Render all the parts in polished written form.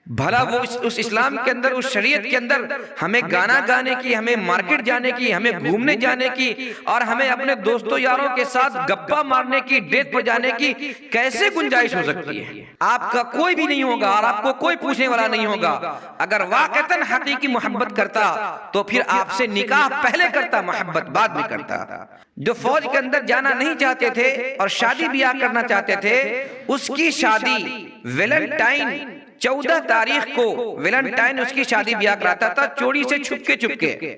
بھلا وہ اس اسلام کے اندر، اس شریعت کے اندر ہمیں گانا گانے کی، ہمیں مارکیٹ جانے کی، ہمیں گھومنے جانے کی اور ہمیں اپنے دوستوں یاروں کے ساتھ گپا مارنے کی، ڈیٹ پر جانے کی کیسے گنجائش ہو سکتی ہے؟ آپ کا کوئی بھی نہیں ہوگا اور آپ کو کوئی پوچھنے والا نہیں ہوگا۔ اگر واقعتاً حقیقی محبت کرتا تو پھر آپ سے نکاح پہلے کرتا، محبت بعد میں کرتا۔ جو فوج کے اندر جانا نہیں چاہتے تھے اور شادی بیاہ کرنا چاہتے تھے، اس کی شادی ویلنٹائن 14 تاریخ کو ویلنٹائن اس کی شادی بیاہ کراتا تھا، چوری سے چھپ کے۔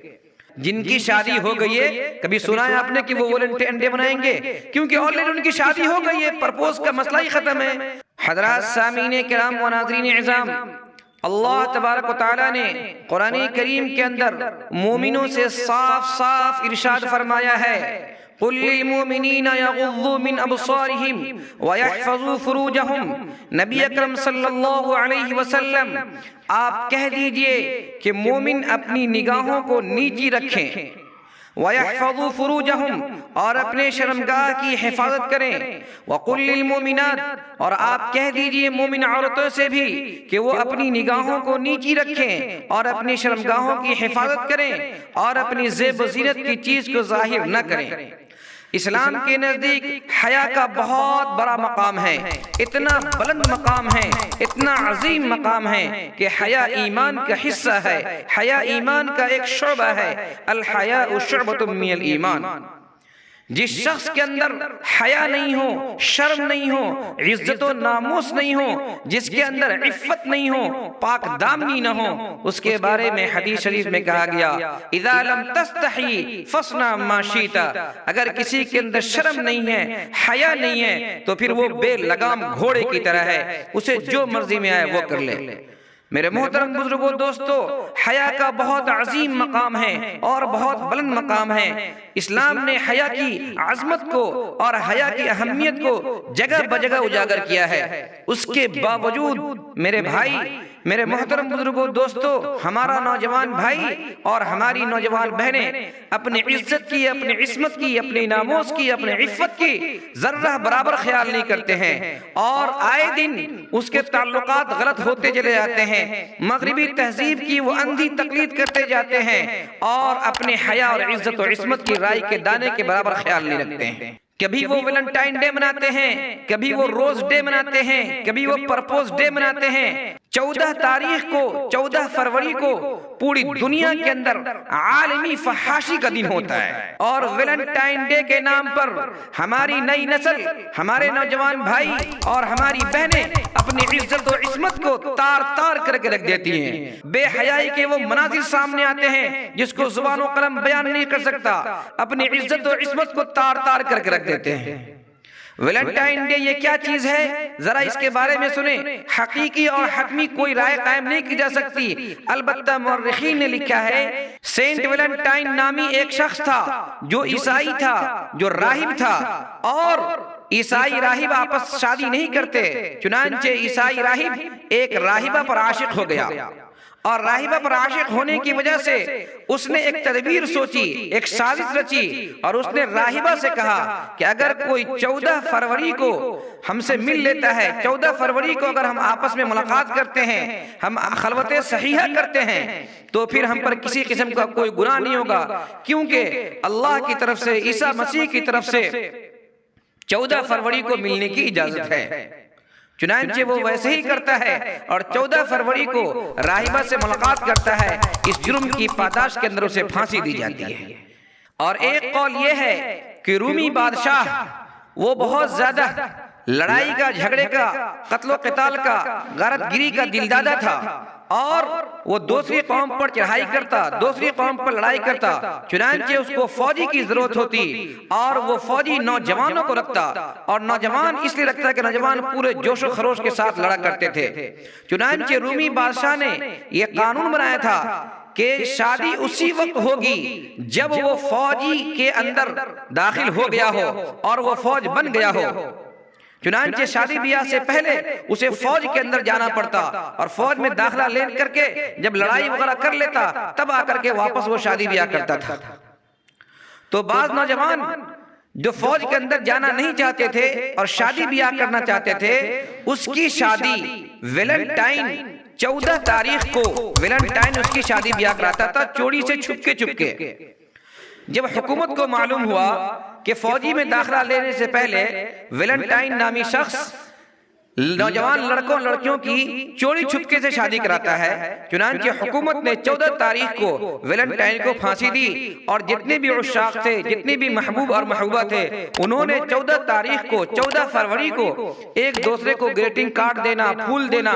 جن کی شادی ہو گئی ہے، کبھی سنا ہے آپ نے کہ وہ ویلنٹائن ڈے منائیں گے؟ کیونکہ آلریڈی ان کی شادی ہو گئی ہے، پرپوز کا مسئلہ ہی ختم ہے۔ حضرات سامعین کرام و ناظرین اعظام، اللہ تبارک و تعالیٰ نے قرآن کریم کے اندر مومنوں سے صاف صاف ارشاد فرمایا ہے، قُلْ لِلْمُؤْمِنِينَ يَغُضُّوا مِنْ أَبْصَارِهِمْ وَيَحْفَظُوا فُرُوجَهُمْ۔ نبی اکرم صلی اللہ علیہ وسلم آپ کہہ دیجئے کہ مومن اپنی نگاہوں کو نیچی رکھیں، وَيَحْفَظُوا فُرُوجَهُمْ اور اپنے شرمگاہ کی حفاظت کریں، وَقُلْ لِلْمُؤْمِنَاتِ اور آپ کہہ دیجئے مومن عورتوں سے بھی کہ وہ اپنی نگاہوں کو نیچی رکھیں اور اپنی شرمگاہوں کی حفاظت کریں اور اپنی زیب و زینت کی چیز کو ظاہر نہ کریں۔ اسلام کے نزدیک حیا کا بہت بڑا مقام ہے، اتنا بلند مقام ہے، اتنا عظیم مقام ہے کہ حیا ایمان کا حصہ ہے، حیا ایمان کا ایک شعبہ ہے۔ الحیاء شعبۃ من الایمان۔ جس شخص کے اندر حیا نہیں ہو، شرم نہیں ہو، عزت و ناموس نہیں ہو، جس کے اندر عفت نہیں ہو، پاک دامنی نہ ہو، اس کے بارے میں حدیث شریف میں کہا گیا، اذا لم تستحی فاصنع ما شئت۔ اگر کسی کے اندر شرم نہیں ہے، حیا نہیں ہے، تو پھر وہ بے لگام گھوڑے کی طرح ہے، اسے جو مرضی میں آئے وہ کر لے۔ میرے محترم بزرگوں دوستو، حیا کا بہت عظیم مقام ہے اور بہت بلند مقام ہے۔ اسلام نے حیا کی عظمت کو اور حیا کی اہمیت کو جگہ بجگہ اجاگر کیا ہے۔ اس کے باوجود میرے بھائی، میرے محترم بزرگوں دوستو، ہمارا نوجوان بھائی اور ہماری نوجوان بہنیں اپنی عزت کی، اپنی عصمت کی، اپنی ناموس کی، اپنی عفت کی ذرہ برابر خیال نہیں کرتے ہیں اور آئے دن اس کے تعلقات غلط ہوتے چلے جاتے ہیں۔ مغربی تہذیب کی وہ اندھی تقلید کرتے جاتے ہیں اور اپنے حیا اور عزت و عصمت کی رائی کے دانے کے برابر خیال نہیں رکھتے ہیں۔ کبھی وہ ویلنٹائن ڈے مناتے ہیں، کبھی وہ روز ڈے مناتے ہیں، کبھی وہ پرپوز ڈے مناتے ہیں۔ 14 تاریخ کو، 14 فروری کو پوری دنیا کے اندر عالمی فحاشی کا دن ہوتا ہے اور ویلنٹائن ڈے کے نام پر ہماری نئی نسل، ہمارے نوجوان بھائی اور ہماری بہنیں اپنی عزت و عصمت کو تار تار کر کے رکھ دیتی ہیں۔ بے حیائی کے وہ مناظر سامنے آتے ہیں جس کو زبان و قلم بیان نہیں کر سکتا، اپنی عزت و عصمت کو تار تار کر کے رکھ دیتے ہیں۔ ویلنٹائن ڈے یہ کیا چیز ہے؟ ذرا اس کے بارے میں سنیں۔ حقیقی اور حتمی کوئی رائے قائم نہیں کی جا سکتی، البتہ مورخین نے لکھا ہے سینٹ ویلنٹائن نامی ایک شخص تھا جو عیسائی تھا، جو راہب تھا، اور عیسائی راہب آپس شادی نہیں کرتے، چنانچہ عیسائی راہب ایک راہبہ پر عاشق ہو گیا اور راہبہ پر عاشق ہونے کی وجہ سے اس نے ایک تدبیر سوچی، ایک سازش رچی اور اس نے راہبہ سے کہا کہ اگر کوئی 14 فروری کو ہم سے مل لیتا ہے، 14 فروری کو اگر ہم آپس میں ملاقات کرتے ہیں، ہم خلوت صحیحہ کرتے ہیں، تو پھر ہم پر کسی قسم کا کوئی گناہ نہیں ہوگا، کیونکہ اللہ کی طرف سے، عیسیٰ مسیح کی طرف سے 14 فروری کو ملنے کی اجازت ہے۔ چنانچہ وہ ویسے ہی کرتا ہے اور 14 فروری کو راہبہ سے ملاقات کرتا ہے۔ اس جرم کی پاداش کے اندر اسے پھانسی دی جاتی ہے۔ اور ایک قول یہ ہے کہ رومی بادشاہ وہ بہت زیادہ لڑائی کا، جھگڑے کا، قتل و قتال کا، غارت گیری کا دلدادہ تھا اور وہ دوسری قوم پر چڑھائی کرتا، دوسری قوم پر لڑائی کرتا، چنانچہ اس کو فوجی کی ضرورت ہوتی اور وہ فوجی نوجوانوں کو رکھتا، اور نوجوان اس لیے رکھتا کہ نوجوان پورے جوش و خروش کے ساتھ لڑا کرتے تھے۔ چنانچہ رومی بادشاہ نے یہ قانون بنایا تھا کہ شادی اسی وقت ہوگی جب وہ فوجی کے اندر داخل ہو گیا ہو اور وہ فوج بن گیا ہو۔ چنانچہ شادی بیاہ سے پہلے اسے فوج کے اندر جانا پڑتا اور فوج میں داخلہ لے کر کے جب لڑائی وغیرہ کر لیتا تب آ کر کے واپس وہ شادی بیاہ کرتا تھا۔ تو بعض نوجوان جو فوج کے اندر جانا نہیں چاہتے تھے اور شادی بیاہ کرنا چاہتے تھے، اس کی شادی ویلنٹائن 14 تاریخ کو ویلنٹائن اس کی شادی بیاہ کراتا تھا چوری سے چھپ کے۔ جب حکومت کو معلوم ہوا کہ فوجی میں داخلہ لینے سے پہلے ویلنٹائن نامی شخص نوجوان لڑکوں لڑکیوں کی چوری چھپکے سے شادی کراتا ہے، چنانچہ حکومت نے 14 تاریخ کو ویلنٹائن کو پھانسی دی، اور جتنے بھی عشاق تھے، جتنے بھی محبوب اور محبوبہ تھے، انہوں نے 14 تاریخ کو 14 فروری کو ایک دوسرے کو گریٹنگ کارڈ دینا، پھول دینا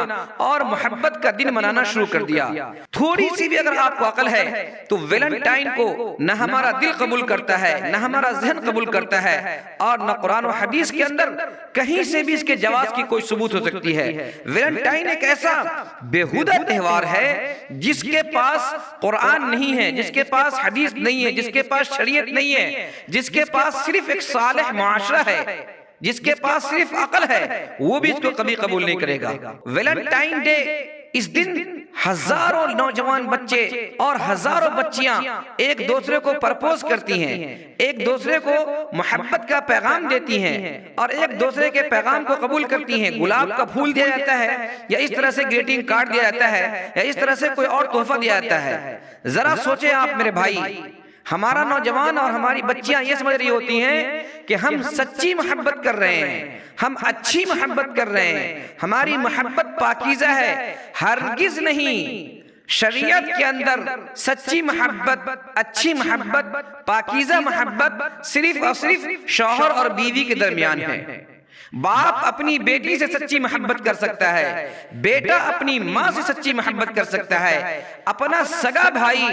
اور محبت کا دن منانا شروع کر دیا۔ تھوڑی سی بھی اگر آپ کو عقل ہے تو ویلنٹائن کو نہ ہمارا دل قبول کرتا ہے، نہ ہمارا ذہن قبول کرتا ہے، اور نہ قرآن و حدیث کے اندر کہیں سے بھی اس کے جواز کی کوئی ثبوت ہو سکتی ہے۔ ویلنٹائن ایک ایسا بےہودہ تہوار ہے جس کے پاس قرآن نہیں ہے، جس کے پاس حدیث نہیں ہے، جس کے پاس شریعت نہیں ہے، جس کے پاس صرف ایک صالح معاشرہ ہے، جس کے پاس صرف عقل ہے، وہ بھی اس کو کبھی قبول نہیں کرے گا۔ ویلنٹائن ڈے، اس دن ہزاروں نوجوان بچے اور ہزاروں بچیاں ایک دوسرے کو پرپوز کرتی ہیں، ایک دوسرے کو محبت کا پیغام دیتی ہیں اور ایک دوسرے کے پیغام کو قبول کرتی ہیں۔ گلاب کا پھول دیا جاتا ہے، یا اس طرح سے گریٹنگ کارڈ دیا جاتا ہے، یا اس طرح سے کوئی اور تحفہ دیا جاتا ہے۔ ذرا سوچیں آپ میرے بھائی، ہمارا نوجوان اور ہماری بچیاں یہ سمجھ رہی ہوتی ہیں کہ ہم سچی محبت کر رہے ہیں، ہم اچھی محبت کر رہے ہیں، ہماری محبت پاکیزہ ہے۔ ہرگز نہیں، شریعت کے اندر سچی محبت، اچھی محبت، پاکیزہ محبت صرف اور صرف شوہر اور بیوی کے درمیان ہے۔ باپ اپنی بیٹی سے سچی محبت کر سکتا ہے، بیٹا اپنی ماں سے سچی محبت کر سکتا ہے، اپنا سگا بھائی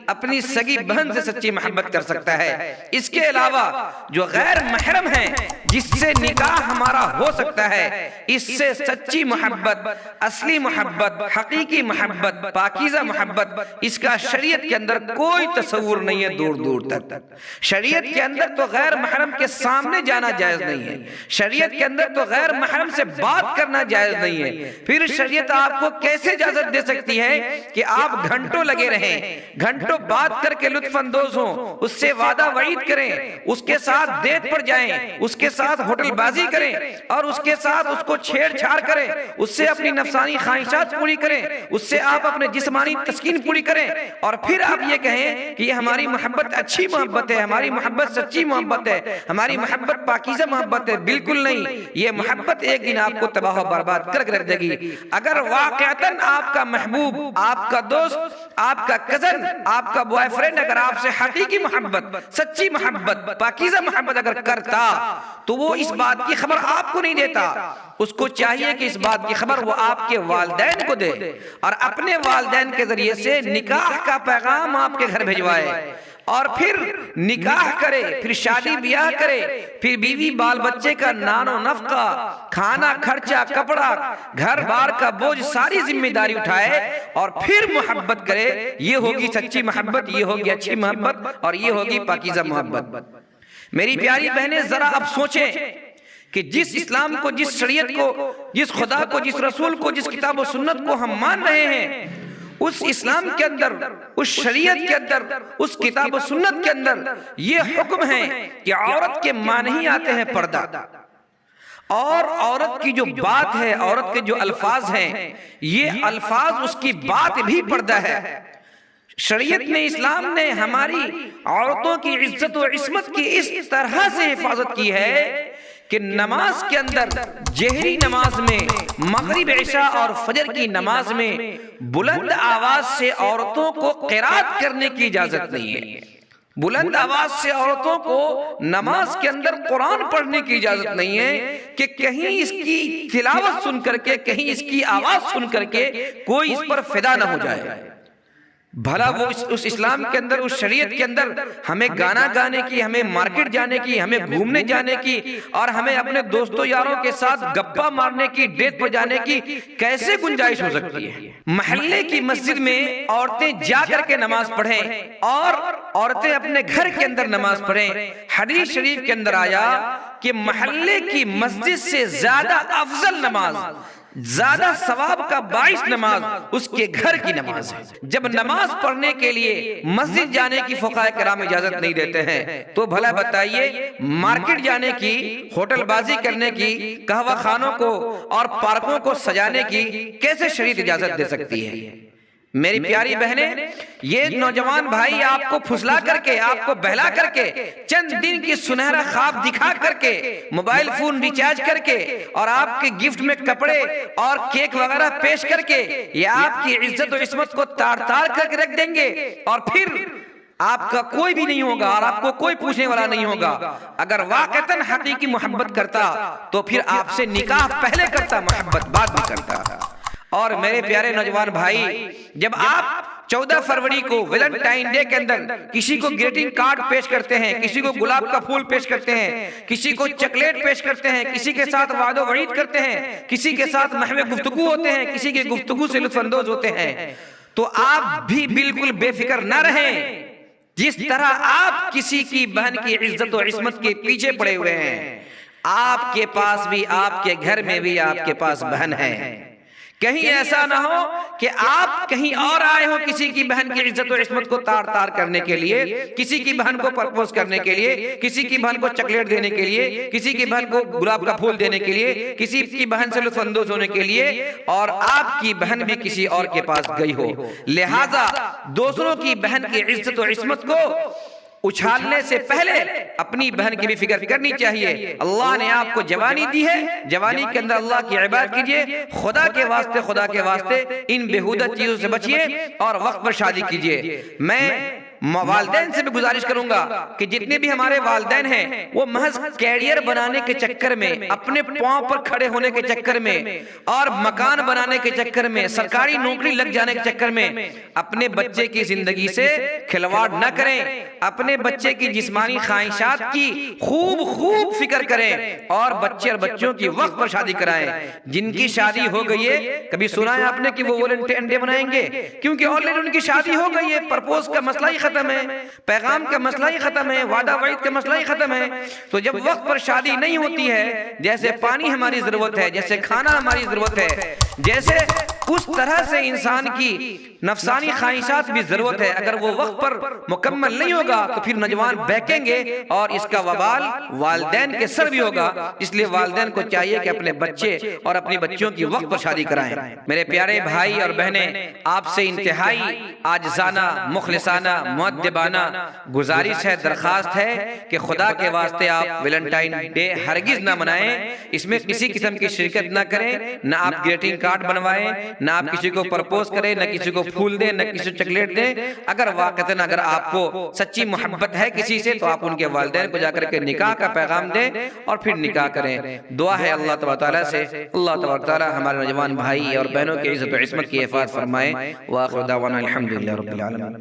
اپنی سگی بہن سے سچی محبت کر سکتا ہے۔ اس کے علاوہ جو غیر محرم ہیں جس سے نکاح ہمارا ہو سکتا ہے، اس سے سچی محبت، اصلی محبت، حقیقی محبت، پاکیزہ محبت، اس کا شریعت کے اندر کوئی تصور نہیں ہے دور دور تک۔ شریعت کے اندر تو غیر محرم کے سامنے جانا جائز نہیں ہے، شریعت کے اندر تو غیر محرم سے بات کرنا جائز نہیں ہے۔ پھر شریعت آپ کو کیسے اجازت دے سکتی ہے کہ آپ گھنٹوں لگے رہیں، گھنٹوں بات کر کے لطف اندوز ہوں، اس سے وعدہ وعید کریں، اس کے ساتھ ڈیٹ پر جائیں، اس کے ساتھ ہوٹل بازی کریں، اور اس کے ساتھ اس کو چھیڑ چھاڑ کریں، اس سے اپنی نفسانی خواہشات پوری کریں، اس سے آپ اپنے جسمانی تسکین پوری کریں، اور پھر آپ یہ کہیں کہ یہ ہماری محبت اچھی محبت ہے، ہماری محبت سچی محبت ہے، ہماری محبت پاکیزہ محبت ہے۔ بالکل نہیں، یہ محبت ایک دن آپ کو تباہ و برباد کر کے رکھ دے گی۔ اگر واقعتاً آپ کا محبوب، آپ کا دوست، آپ کا کزن، آپ کا بوائے فرینڈ اگر آپ سے حقیقی محبت، سچی محبت، پاکیزہ محبت اگر کرتا تو وہ اس بات کی خبر آپ کو نہیں دیتا۔ اس کو چاہیے کہ اس بات کی خبر وہ آپ کے والدین کو دے، اور اپنے والدین کے ذریعے سے نکاح کا پیغام آپ کے گھر بھجوائے، اور پھر نکاح کرے، پھر شادی بیاہ کرے، پھر بیوی بال بچے کا نان و نفقہ، کھانا خرچہ، کپڑا، گھر بار کا بوجھ، ساری ذمہ داری اٹھائے، اور پھر محبت کرے۔ یہ ہوگی سچی محبت، یہ ہوگی اچھی محبت، اور یہ ہوگی پاکیزہ محبت۔ میری پیاری بہنیں، ذرا اب سوچیں کہ جس اسلام کو، جس شریعت کو، جس خدا کو، جس رسول کو، جس کتاب و سنت کو ہم مان رہے ہیں، اس اسلام کے اندر، اس شریعت کے اندر، اس کتاب و سنت کے اندر یہ حکم ہے کہ عورت کے معنی ہی آتے ہیں پردہ، اور عورت کی جو بات ہے، عورت کے جو الفاظ ہیں، یہ الفاظ اس کی بات بھی پردہ ہے۔ شریعت نے، اسلام نے ہماری عورتوں کی عزت و عصمت کی اس طرح سے حفاظت کی ہے کہ نماز کے اندر، جہری نماز میں، مغرب، عشاء اور فجر کی نماز میں بلند آواز سے عورتوں کو قرات کرنے کی اجازت نہیں ہے۔ بلند آواز سے عورتوں کو نماز کے اندر قرآن پڑھنے کی اجازت نہیں ہے کہ کہیں اس کی تلاوت سن کر کے، کہیں اس کی آواز سن کر کے کوئی اس پر فدا نہ ہو جائے۔ بھلا وہ اس اسلام کے اندر، اس شریعت کے اندر ہمیں گانا گانے کی، ہمیں مارکیٹ جانے کی، ہمیں گھومنے جانے کی، اور ہمیں اپنے دوستوں یاروں کے ساتھ گپا مارنے کی، ڈیٹ پر جانے کی کیسے گنجائش ہو سکتی ہے؟ محلے کی مسجد میں عورتیں جا کر کے نماز پڑھیں، اور عورتیں اپنے گھر کے اندر نماز پڑھیں۔ حدیث شریف کے اندر آیا کہ محلے کی مسجد سے زیادہ افضل نماز، زیادہ ثواب کا باعث نماز اس کے گھر کی نماز ہے۔ جب نماز پڑھنے کے لیے مسجد جانے کی فقہاء کرام اجازت نہیں دیتے ہیں تو بھلا بتائیے مارکیٹ جانے کی، ہوٹل بازی کرنے کی، قہوہ خانوں کو اور پارکوں کو سجانے کی کیسے شریعت اجازت دے سکتی ہے؟ میری پیاری بہنیں، یہ نوجوان بھائی آپ کو پھسلا کر کے، آپ کو بہلا کر کے، چند دن کی سنہرا خواب دکھا کر کے، موبائل فون ریچارج کر کے اور آپ کے گفٹ میں کپڑے اور کیک وغیرہ پیش کر کے یہ آپ کی عزت و عصمت کو تاڑ تاڑ کر کے رکھ دیں گے، اور پھر آپ کا کوئی بھی نہیں ہوگا اور آپ کو کوئی پوچھنے والا نہیں ہوگا۔ اگر واقعتاً حقیقی محبت کرتا تو پھر آپ سے نکاح پہلے کرتا، محبت بعد میں کرتا۔ اور میرے پیارے نوجوان بھائی، جب آپ 14 فروری کو ویلنٹائن ڈے کے اندر کسی کو گریٹنگ کارڈ پیش کرتے ہیں، کسی کو گلاب کا پھول پیش کرتے ہیں، کسی کو چاکلیٹ پیش کرتے ہیں، کسی کے ساتھ وعد و وعید کرتے ہیں، کسی کے ساتھ محو گفتگو ہوتے ہیں، کسی کی گفتگو سے لطف اندوز ہوتے ہیں، تو آپ بھی بالکل بے فکر نہ رہیں۔ جس طرح آپ کسی کی بہن کی عزت و عصمت کے پیچھے پڑے ہوئے ہیں، آپ کے پاس بھی، آپ کے گھر میں بھی آپ کے پاس بہن ہے۔ کہیں ایسا نہ ہو کہ آپ کہیں اور آئے ہو کسی کی بہن کی عزت و عصمت کو تار تار کرنے کے لیے، کسی کی بہن کو پرپوز کرنے کے لیے، کسی کی بہن کو چاکلیٹ دینے کے لیے، کسی کی بہن کو گلاب کا پھول دینے کے لیے، کسی کی بہن سے لطف اندوز ہونے کے لیے، اور آپ کی بہن بھی کسی اور کے پاس گئی ہو۔ لہٰذا دوسروں کی بہن کی عزت و عصمت کو اچھالنے سے پہلے اپنی بہن کی بھی فکر کرنی چاہیے۔ اللہ نے آپ کو جوانی دی ہے، جوانی کے اندر اللہ کی عبادت کیجئے، خدا کے واسطے ان بیہودہ چیزوں سے بچیے اور وقت پر شادی کیجئے۔ میں والدین سے بھی گزارش کروں گا کہ جتنے بھی ہمارے والدین ہیں وہ محض کیریئر بنانے کے چکر میں، اپنے پاؤں پر کھڑے ہونے کے چکر میں اور مکان بنانے کے چکر میں، سرکاری نوکری لگ جانے کے چکر میں اپنے بچے کی زندگی سے کھلواڑ نہ کریں۔ اپنے بچے کی جسمانی خواہشات کی خوب فکر کریں اور بچے اور بچوں کی وقت پر شادی کرائیں۔ جن کی شادی ہو گئی ہے، کبھی سنا ہے آپ نے کہ وہ ویلنٹائن ڈے منائیں گے؟ کیونکہ آلریڈی ان کی شادی ہو گئی ہے، پرپوز کا مسئلہ ہی ختم ہے، پیغام کا مسئلہ ہی ختم ہے، وعدہ وعید کا مسئلہ ہی ختم ہے۔ تو جب وقت پر شادی نہیں ہوتی ہے، جیسے پانی ہماری ضرورت ہے، جیسے کھانا ہماری ضرورت ہے، جیسے اس طرح سے انسان کی نفسانی خواہشات بھی ضرورت ہے، اگر وہ وقت پر مکمل نہیں ہوگا تو پھر نوجوان بہکیں گے اور اس کا وبال والدین کے سر بھی ہوگا۔ اس لیے والدین کو چاہیے کہ اپنے بچے اور اپنی بچیوں کی وقت پر شادی کرائیں۔ میرے پیارے بھائی اور بہنیں، آپ سے انتہائی عاجزانہ، مخلصانہ، مؤدبانہ گزارش ہے، درخواست ہے کہ خدا کے واسطے آپ ویلنٹائن ڈے ہرگز نہ منائیں، اس میں کسی قسم کی شرکت نہ کریں، نہ آپ گریٹنگ کارڈ بنوائیں، نہ آپ کسی کو پرپوز کریں، نہ کسی کو پھول دیں، نہ کسی کو چاکلیٹ دیں۔ اگر واقعتاً اگر آپ کو سچی محبت ہے کسی سے تو آپ ان کے والدین کو جا کر کے نکاح کا پیغام دیں اور پھر نکاح کریں۔ دعا ہے اللہ تبارک تعالیٰ سے، اللہ تبارک تعالیٰ ہمارے نوجوان بھائی اور بہنوں کی عزت و عصمت کی حفاظت فرمائے۔ وآخر دعوانا الحمدللہ رب العالمین۔